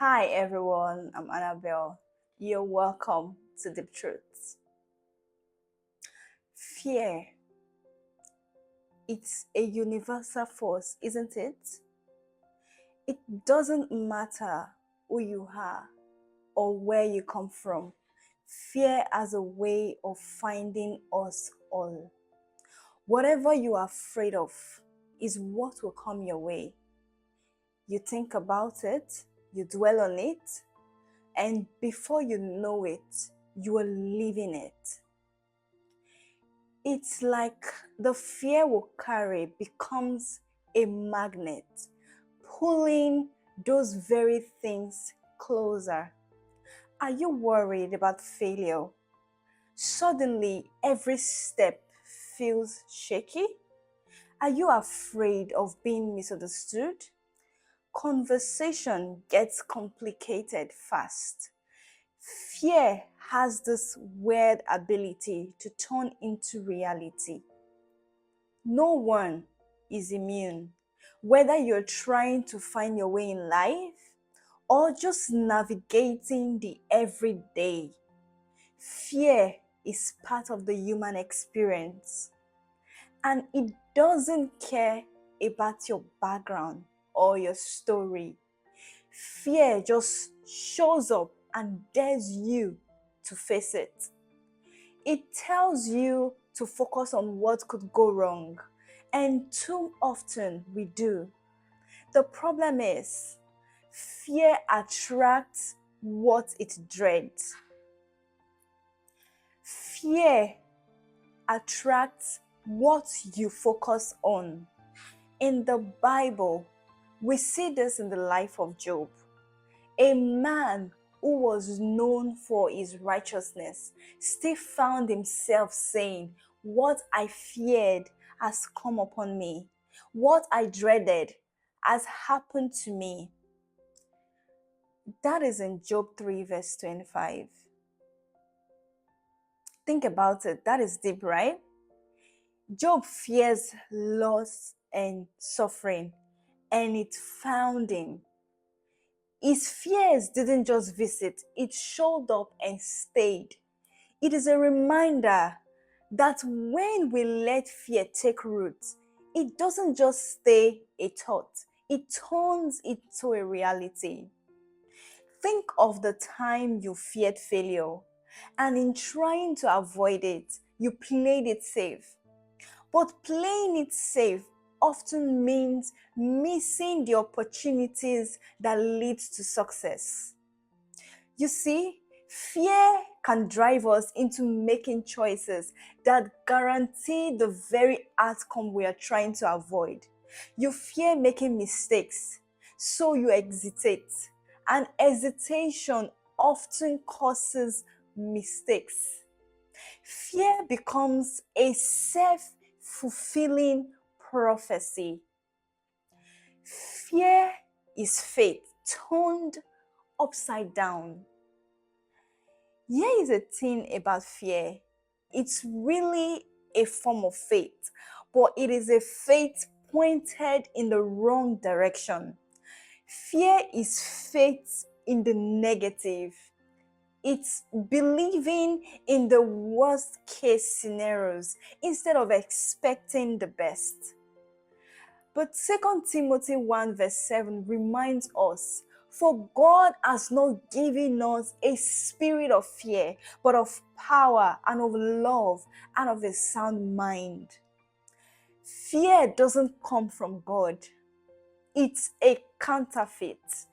Hi everyone, I'm Annabelle. You're welcome to Deep Truths. Fear, it's a universal force, isn't it? It doesn't matter who you are or where you come from. Fear has a way of finding us all. Whatever you are afraid of is what will come your way. You think about it, you dwell on it, and before you know it, you are living it. It's like the fear we carry becomes a magnet, pulling those very things closer. Are you worried about failure? Suddenly, every step feels shaky? Are you afraid of being misunderstood? Conversation gets complicated fast. Fear has this weird ability to turn into reality. No one is immune. Whether you're trying to find your way in life or just navigating the everyday, fear is part of the human experience. And it doesn't care about your background or your story. Fear just shows up and dares you to face it. It tells you to focus on what could go wrong, and too often we do. The problem is, fear attracts what it dreads. Fear attracts what you focus on. In the Bible, we see this in the life of Job, a man who was known for his righteousness still found himself saying, "What I feared has come upon me. What I dreaded has happened to me." That is in Job 3, verse 25. Think about it. That is deep, right? Job fears loss and suffering, and it found him. His fears didn't just visit, it showed up and stayed. It is a reminder that when we let fear take root, it doesn't just stay a thought, it turns into a reality. Think of the time you feared failure, and in trying to avoid it, you played it safe. But playing it safe often means missing the opportunities that lead to success. You see, fear can drive us into making choices that guarantee the very outcome we are trying to avoid. You fear making mistakes, so you hesitate. And hesitation often causes mistakes. Fear becomes a self-fulfilling prophecy. Fear is faith turned upside down. Here is a thing about fear. It's really a form of faith, but it is a faith pointed in the wrong direction. Fear is faith in the negative. It's believing in the worst case scenarios instead of expecting the best. But 2 Timothy 1 verse 7 reminds us, "For God has not given us a spirit of fear, but of power and of love and of a sound mind." Fear doesn't come from God. It's a counterfeit,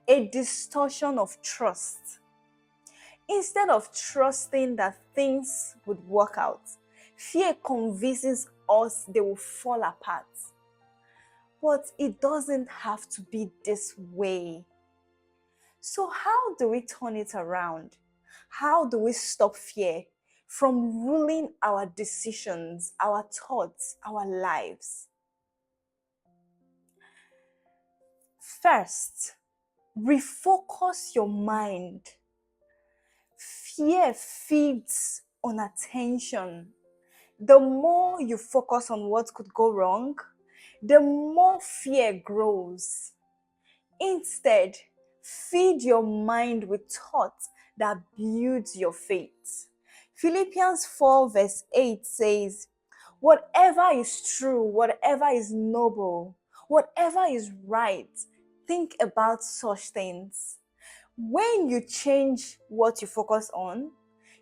a distortion of trust. Instead of trusting that things would work out, fear convinces us they will fall apart. But it doesn't have to be this way. So how do we turn it around? How do we stop fear from ruling our decisions, our thoughts, our lives? First, refocus your mind. Fear feeds on attention. The more you focus on what could go wrong, the more fear grows. Instead, Feed your mind with thoughts that builds your faith. Philippians 4 verse 8 says, whatever is true, whatever is noble, whatever is right, think about such things. When you change what you focus on,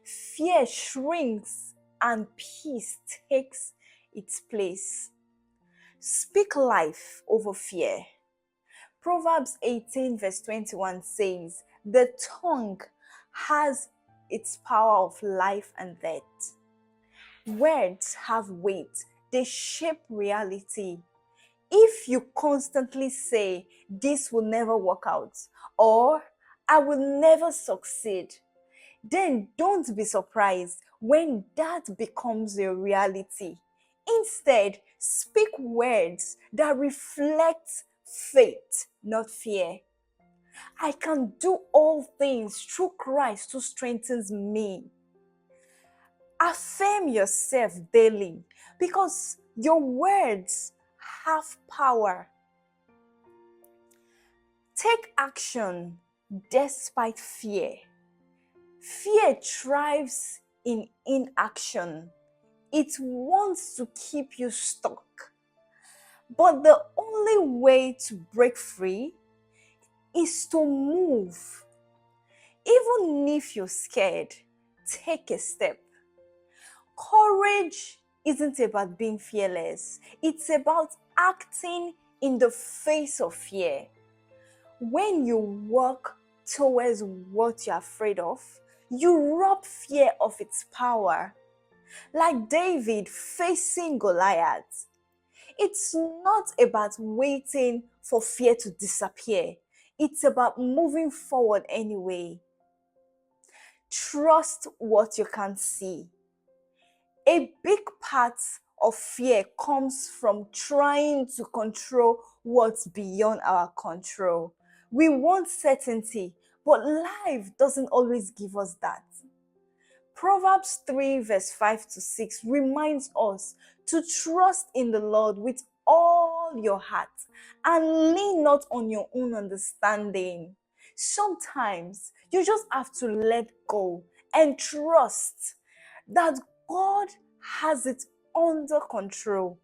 fear shrinks and peace takes its place. Speak life over fear. Proverbs 18 verse 21 says, the tongue has its power of life and death. Words have weight. They shape reality. If you constantly say, this will never work out, or I will never succeed, then don't be surprised when that becomes your reality. Instead, speak words that reflect faith, not fear. I can do all things through Christ who strengthens me. Affirm yourself daily because your words have power. Take action despite fear. Fear thrives in inaction. It wants to keep you stuck. But the only way to break free is to move. Even if you're scared, take a step. Courage isn't about being fearless. It's about acting in the face of fear. When you walk towards what you're afraid of, you rob fear of its power. Like David facing Goliath. It's not about waiting for fear to disappear. It's about moving forward anyway. Trust what you can't see. A big part of fear comes from trying to control what's beyond our control. We want certainty, but life doesn't always give us that. Proverbs 3 verse 5 to 6 reminds us to trust in the Lord with all your heart and lean not on your own understanding. Sometimes you just have to let go and trust that God has it under control.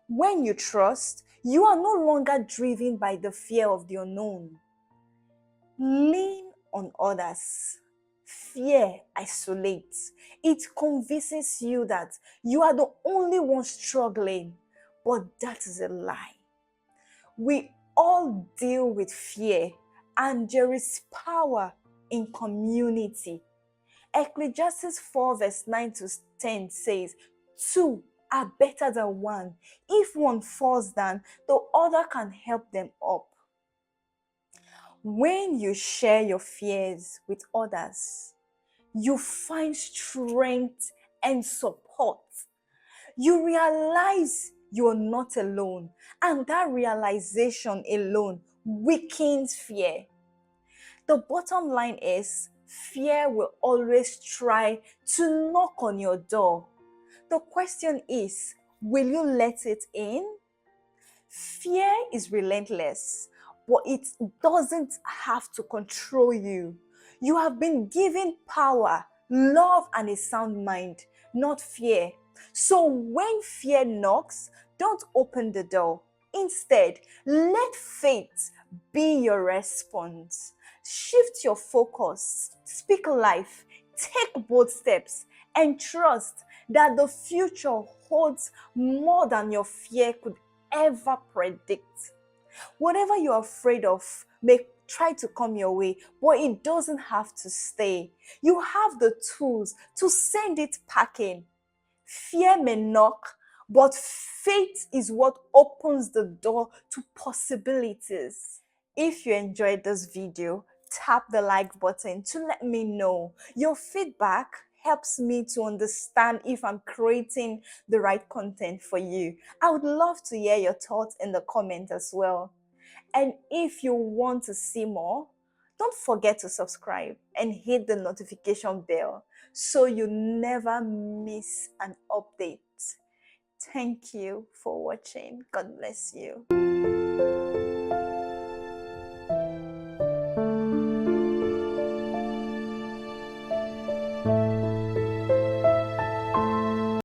When you trust, you are no longer driven by the fear of the unknown. Lean on others. Fear isolates. It convinces you that you are the only one struggling, but that is a lie. We all deal with fear, and there is power in community. Ecclesiastes 4 verse 9 to 10 says, two are better than one. If one falls down, the other can help them up. When you share your fears with others, you find strength and support. You realize you're not alone, and that realization alone weakens fear. The bottom line is, fear will always try to knock on your door. The question is, will you let it in? Fear is relentless, but it doesn't have to control you. You have been given power, love, and a sound mind, not fear. So when fear knocks, don't open the door. Instead, let faith be your response. Shift your focus, speak life, take bold steps, and trust that the future holds more than your fear could ever predict. Whatever you're afraid of may try to come your way, but it doesn't have to stay. You have the tools to send it packing. Fear may knock, but faith is what opens the door to possibilities. If you enjoyed this video, tap the like button to let me know. Your feedback helps me to understand if I'm creating the right content for you. I would love to hear your thoughts in the comments as well. And if you want to see more, don't forget to subscribe and hit the notification bell so you never miss an update. Thank you for watching. God bless you. you.